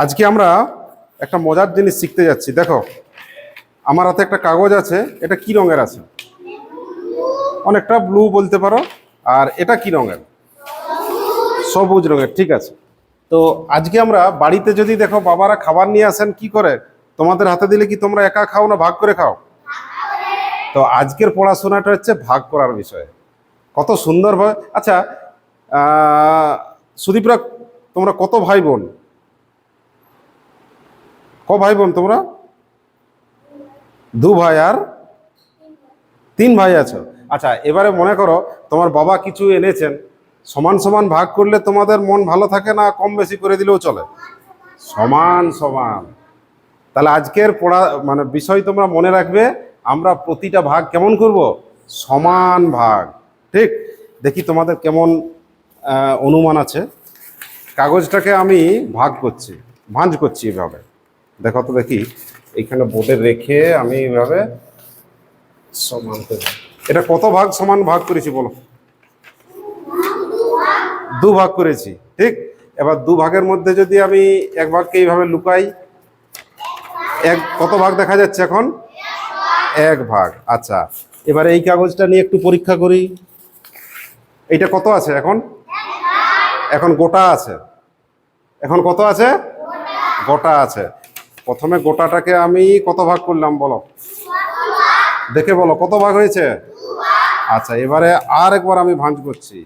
আজকে আমরা একটা মজার জিনিস শিখতে যাচ্ছি। দেখো, আমার হাতে একটা কাগজ আছে। এটা কি রঙের আছে? অনেকটা ব্লু বলতে পারো। আর এটা কি রঙের? সবুজ রঙের। ঠিক আছে। তো আজকে আমরা বাড়িতে যদি দেখো বাবারা খাবার নিয়ে আসেন, কি করে? তোমাদের হাতে দিলে কি তোমরা একা খাও না ভাগ করে খাও? তো আজকের পড়াশোনাটা হচ্ছে ভাগ করার বিষয়ে। কত সুন্দরভাবে। আচ্ছা, সুদীপরা, তোমরা কত ভাই বোন? ভাই বোন তোমরা? 2 ভাই আর 3 ভাই আছো। আচ্ছা, এবারে মনে করো তোমার বাবা কিছু এনেছেন, সমান সমান ভাগ করলে তোমাদের মন ভালো থাকে না কম বেশি করে দিলেও চলে? সমান সমান। তাহলে আজকের পড়া মানে বিষয় তোমরা মনে রাখবে, আমরা প্রতিটা ভাগ কেমন করব? সমান ভাগ। ঠিক। দেখি তোমাদের কেমন অনুমান আছে। কাগজটাকে আমি ভাগ করছি, ভাঁজ করছি এভাবে। দেখো তো দেখি, এইখানে বোর্ডে রেখে আমি এইভাবে সমান করে। এটা কত ভাগ সমান ভাগ করেছি বলো? 2 ভাগ করেছি। ঠিক। এবার 2 ভাগের মধ্যে যদি আমি 1 ভাগকে এইভাবে লুকাই, কত ভাগ দেখা যাচ্ছে এখন? 1 ভাগ। আচ্ছা, এবারে এই কাগজটা নিয়ে একটু পরীক্ষা করি। এইটা কত আছে এখন? এখন গোটা আছে। এখন কত আছে? গোটা আছে। প্রথমে গোটাটাকে আমি কত ভাগ করলাম বলো? দেখে বলো কত ভাগ হয়েছে? আচ্ছা, এবারে আর একবার আমি ভাঁজ করছি।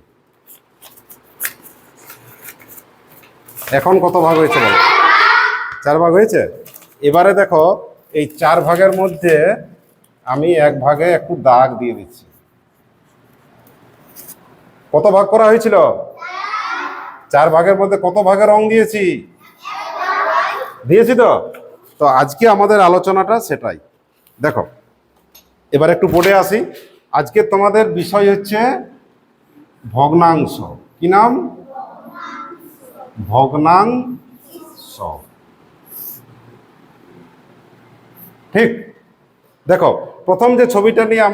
এখন কত ভাগ হয়েছে বলো? 4 ভাগ হয়েছে। এবারে দেখো, এই 4 ভাগের মধ্যে আমি 1 ভাগে একটু দাগ দিয়ে দিচ্ছি। কত ভাগ করা হয়েছিল? 4 ভাগের মধ্যে কত ভাগে রং দিয়েছি? দিয়েছি তো। তো আজকে আমাদের আলোচনাটা সেটাই। দেখো, এবার একটু বোর্ডে আসি। আজকে তোমাদের বিষয় হচ্ছে ভগ্নাংশ। কি নাম? ভগ্নাংশ। ঠিক। দেখো, প্রথম যে ছবিটা নিয়ে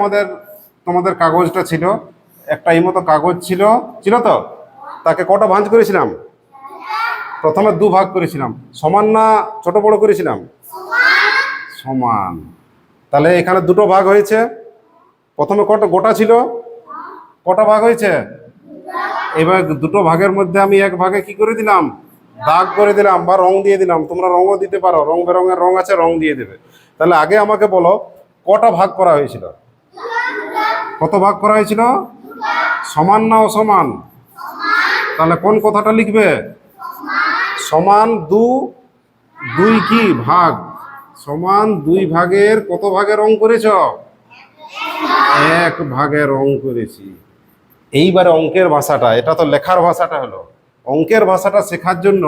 তোমাদের কাগজটা ছিল, একটা এই মতো কাগজ ছিল, ছিল তো? তাকে কটা ভাঁজ করেছিলাম? প্রথমে 2 ভাগ করেছিলাম। সমান না ছোট বড় করেছিলাম? সমান। তাহলে এখানে 2টো ভাগ হয়েছে। প্রথমে কটা গোটা ছিল? কটা ভাগ হয়েছে? এবার 2টো ভাগের মধ্যে আমি 1 ভাগে কি করে দিলাম? দাগ করে দিলাম বা রং দিয়ে দিলাম। তোমরা রঙও দিতে পারো, রং বেরঙের রং আছে, রং দিয়ে দেবে। তাহলে আগে আমাকে বলো, কটা ভাগ করা হয়েছিল? কত ভাগ করা হয়েছিল? সমান না অসমান? তাহলে কোন কথাটা লিখবে? সমান 2 কি ভাগ? সমান 2 ভাগের কত ভাগে রং করেছ? 1 ভাগে রং করেছি। এইবারে অঙ্কের ভাষাটা, এটা তো লেখার ভাষাটা হলো। অঙ্কের ভাষাটা শেখার জন্য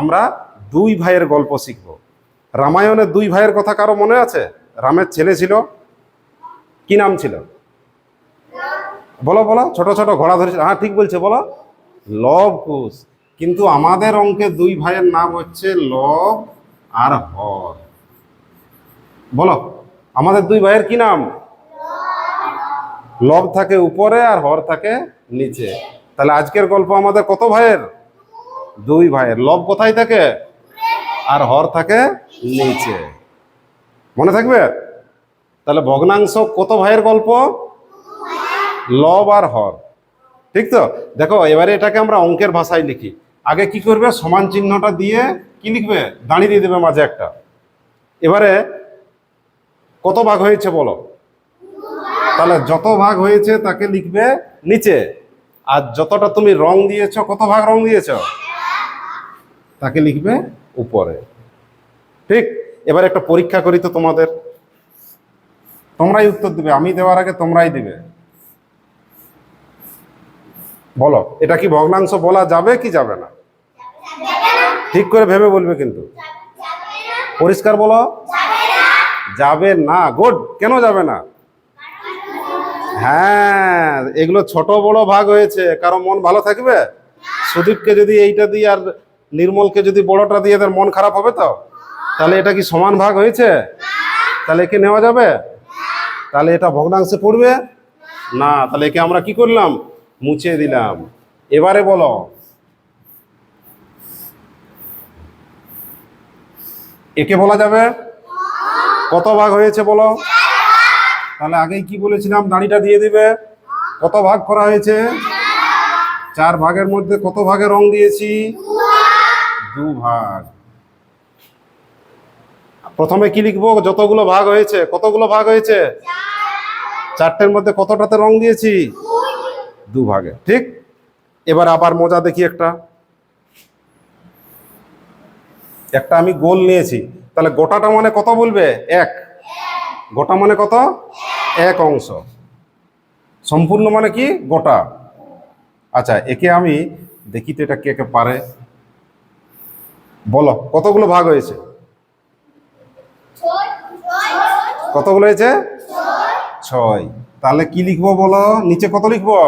আমরা 2 ভাইয়ের গল্প শিখব। রামায়ণের 2 ভাইয়ের কথা কারো মনে আছে? রামের ছেলে ছিল, কি নাম ছিল? বলো বলো। ছোট ছোট ঘোড়া ধরেছিল। হ্যাঁ, ঠিক বলছে, বলো। লব কুশ। কিন্তু আমাদের অঙ্কে 2 ভাইয়ের নাম হচ্ছে লব আর হর। বলো, আমাদের 2 ভাইয়ের কি নাম? লব থাকে উপরে আর হর থাকে নিচে। তাহলে আজকের গল্প আমাদের কত ভাইয়ের? 2 ভাইয়ের। লব কোথায় থাকে আর হর থাকে নিচে। মনে থাকবে? তাহলে ভগ্নাংশ কত ভাইয়ের গল্প? লব আর হর। ঠিক তো? দেখো, এবারে এটাকে আমরা অঙ্কের ভাষায় লিখি। আগে কি করবে? সমান চিহ্নটা দিয়ে কি লিখবে? দাঁড়িয়ে দিয়ে দেবে মাঝে একটা। এবারে কত ভাগ হয়েছে বলো? তাহলে যত ভাগ হয়েছে তাকে লিখবে নিচে। আর যতটা তুমি রং দিয়েছো, কত ভাগ রং দিয়েছো, তাকে লিখবে উপরে। ঠিক। এবার একটা পরীক্ষা করি তো তোমাদের। তোমরাই উত্তর দিবে, আমি দেওয়ার আগে তোমরাই দিবে। বলো, এটা কি ভগ্নাংশ বলা যাবে কি যাবে না? ঠিক করে ভেবে বলবে কিন্তু। পরিষ্কার বলো। যাবে না। গুড। কেন যাবে না? হ্যাঁ, এগুলো ছোট বড় ভাগ হয়েছে, কারো মন ভালো থাকবে? সুদীপকে যদি এইটা দিয়ে আর নির্মলকে যদি বড়টা দিয়ে তার মন খারাপ হবে তো? তাহলে এটা কি সমান ভাগ হয়েছে? তাহলে একে নেওয়া যাবে? তাহলে এটা ভগ্নাংশে পড়বে না। তাহলে একে আমরা কি করলাম? মুছে দিলাম। এবারে বলো, একে বলা যাবে? কত ভাগ হয়েছে বলো? তাহলে আগেই কি বলেছিলাম, দাঁড়িটা দিয়ে দিবে। কত ভাগ করা হয়েছে? 4 ভাগের মধ্যে কত ভাগে রং দিয়েছি? 2 ভাগ। প্রথমে কি লিখবো? যতগুলো ভাগ হয়েছে। কতগুলো ভাগ হয়েছে? 4টের মধ্যে কতটাতে রং দিয়েছি? 2 ভাগে। ঠিক। এবার আবার মজা দেখি একটা। একটা আমি গোল নিয়েছি, তাহলে গোটাটা মানে কত বলবে? 1। গোটা মানে কত? 1 অংশ। সম্পূর্ণ মানে কি? গোটা। আচ্ছা, একে আমি দেখি তো এটা কে কে পারে। বলো কতগুলো ভাগ হয়েছে? কতগুলো হয়েছে? 6। তাহলে কি লিখবো বলো? নিচে কত লিখবো?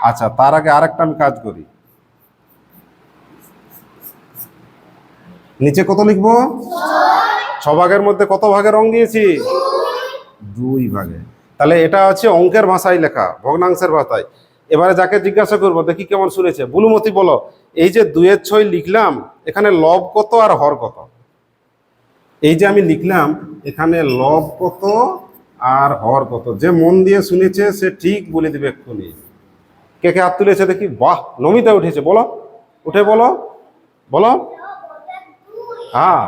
আচ্ছা, তার আগে আরেকটা আমি কাজ করি। নিচে কত লিখবো? 6 ভাগের মধ্যে কত ভাগে রং দিয়েছি? 2 ভাগে। তাহলে এটা হচ্ছে অঙ্কের ভাষায় লেখা, ভগ্নাংশের ভাষায়। এবারে যাকে জিজ্ঞাসা করবো, দেখি কেমন শুনেছে। বুলুমতি বলো, এই যে 2-এর 6 লিখলাম, এখানে লব কত আর হর কত? এই যে আমি লিখলাম, এখানে লব কত আর হর কত? যে মন দিয়ে শুনেছে সে ঠিক বলে দিবে এক্ষুনি। কে কে হাত তুলেছে দেখি? বাহ, নমিতা উঠেছে। বলো, উঠে বলো, বলো। হ্যাঁ,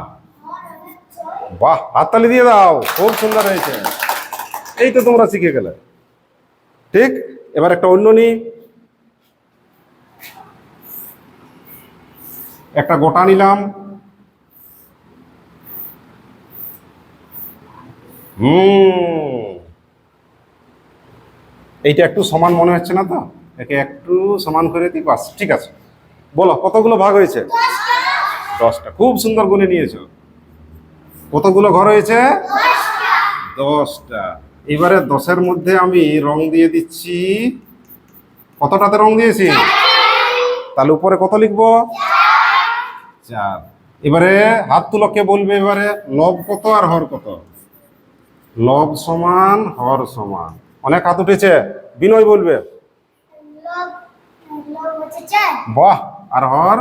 বাহ, হাততালি দিয়ে দাও, খুব সুন্দর হয়েছে। এই তো তোমরা শিখে গেলে। ঠিক। এবার একটা অন্য নি। একটা গোটা নিলাম। এইটা একটু সমান মনে হচ্ছে না তো? একে একটু সমান করে দিই, বাস ঠিক আছে। বলো কতগুলো ভাগ হয়েছে? 10টা। খুব সুন্দর গুনে নিয়েছো। কতগুলো ঘর হয়েছে? 10টা। এবারে 10-এর মধ্যে আমি রং দিয়ে দিচ্ছি। কতটাতে রং দিয়েছি? তাহলে উপরে কত লিখবো? 4। এবারে হাত তুলো, কে বলবে এবারে লব কত আর হর কত? লব সমান হর সমান। অনেক হাত উঠেছে। বিনয় বলবে। বাহ, আর হর?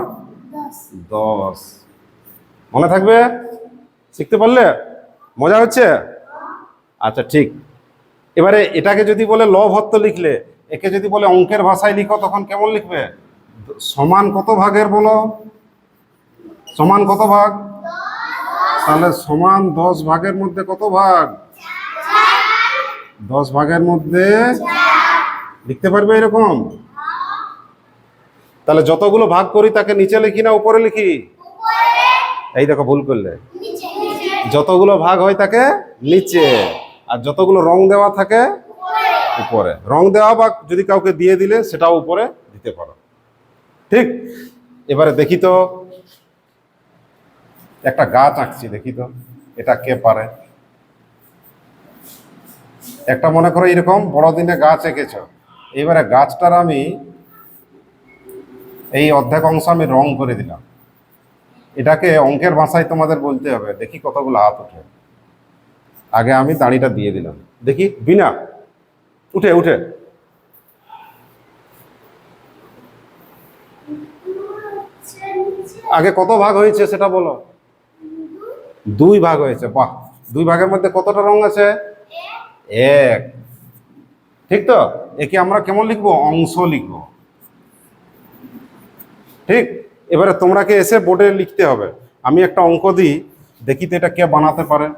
10। মনে থাকবে? শিখতে পারলে? মজা হচ্ছে? আচ্ছা, ঠিক। এবারে এটাকে যদি বলে লব হর তো লিখলে, একে যদি বলে অঙ্কের ভাষায় লিখো, তখন কেমন লিখবে? সমান কত ভাগের বলো? সমান কত ভাগ? তাহলে সমান 10 ভাগের মধ্যে কত ভাগ? 10 ভাগের মধ্যে লিখতে পারবে এরকম? তাহলে যতগুলো ভাগ করি তাকে নিচে লিখি না উপরে লিখি? এই দেখো, ভুল করলে। যতগুলো ভাগ হয় তাকে নিচে, আর যতগুলো রং দেওয়া থাকে উপরে। রং দেওয়া বা যদি কাউকে দিয়ে দিলে সেটাও উপরে দিতে পারো। ঠিক। এবারে দেখি তো, একটা গাছ আঁকছি, দেখি তো এটা কে পারে। একটা মনে করো এরকম বড়দিনে গাছ এঁকেছ। এবারে গাছটার আমি এই অর্ধেক অংশ আমি রং করে দিলাম। এটাকে অঙ্কের ভাষায় তোমাদের বলতে হবে। দেখি কতগুলো হাত ওঠে। আগে আমি দাড়িটা দিয়ে দিলাম, দেখি বিনা উঠে উঠে। আগে কত ভাগ হয়েছে সেটা বলো? 2 ভাগ হয়েছে। বাহ, 2 ভাগের মধ্যে কতটা রং আছে? 1। ঠিক তো? একে আমরা কেমন লিখবো? অংশ লিখবো। ঠিক। এবারে তোমরাকে এসে বোর্ডে লিখতে হবে। আমি একটা অঙ্ক দিই, দেখি তো এটা কে বানাতে পারে।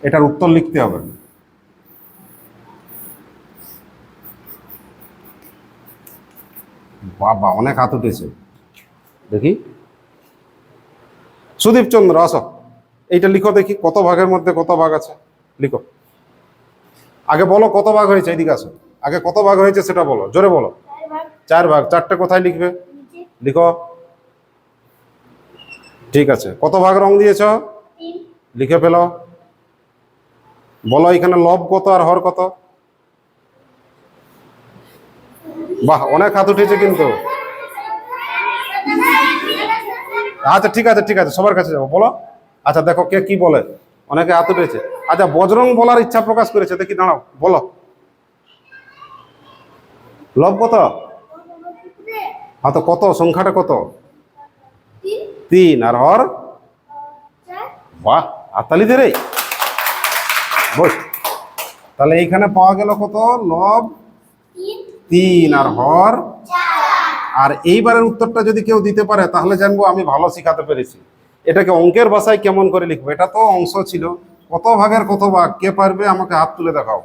এটার উত্তর লিখতে হবে। বাবা, অনেক হাত উঠেছে। দেখি, সুদীপ চন্দ্র, আসো। এইটা লিখো দেখি, কত ভাগের মধ্যে কত ভাগ আছে লিখো। আগে বলো কত ভাগ হয়েছে, এদিকে আসো। আগে কত ভাগ হয়েছে সেটা বলো, জোরে বলো। 4 ভাগ। 4টে কোথায় লিখবে? লিখো। ঠিক আছে, কত ভাগ রং দিয়েছ? লিখে ফেলো। বলো এখানে লব কত আর হর কত? বাহ, অনেক হাত উঠেছে কিন্তু। আচ্ছা, ঠিক আছে, ঠিক আছে, সবার কাছে যাবো, বলো। আচ্ছা, দেখো কে কি বলে। অনেকে হাত উঠেছে। আচ্ছা, বজরং বলার ইচ্ছা প্রকাশ করেছে, দেখি, দাঁড়াও, বলো। লব কত? হ্যাঁ, তো কত সংখ্যাটা কত? 3 আর হর বাহ, হাততালি দে রে। বস। তাহলে এইখানে পাওয়া গেল কত? লব 3 আর হর। আর এইবারের উত্তরটা যদি কেউ দিতে পারে তাহলে জানবো আমি ভালো শিখাতে পেরেছি। এটাকে অঙ্কের ভাষায় কেমন করে লিখবো? এটা তো অংশ ছিল, কত ভাগের কত ভাগ কে পারবে? আমাকে হাত তুলে দেখাও।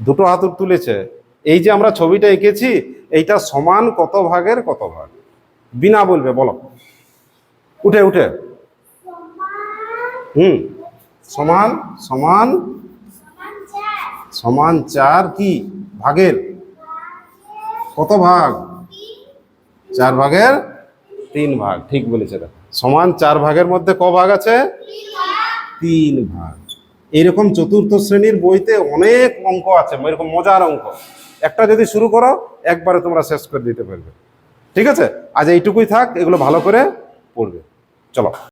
দুটো হাত তুলেছে। এই যে আমরা ছবিটা এঁকেছি, এইটা সমান কত ভাগের কত ভাগ? বিনা বলবে, বলো উঠে উঠে। সমান সমান সমান 4 কি ভাগের কত ভাগ? 4 ভাগের 3 ভাগ। ঠিক বলেছে। সমান 4 ভাগের মধ্যে ক ভাগ আছে? 3 ভাগ। এইরকম চতুর্থ শ্রেণীর বইতে অনেক অঙ্ক আছে, এরকম মজার অঙ্ক। একটা যদি শুরু করো একবারে তোমরা শেষ করে দিতে পারবে। ঠিক আছে, আজ এইটুকুই থাক, এগুলো ভালো করে পড়বে। চলো।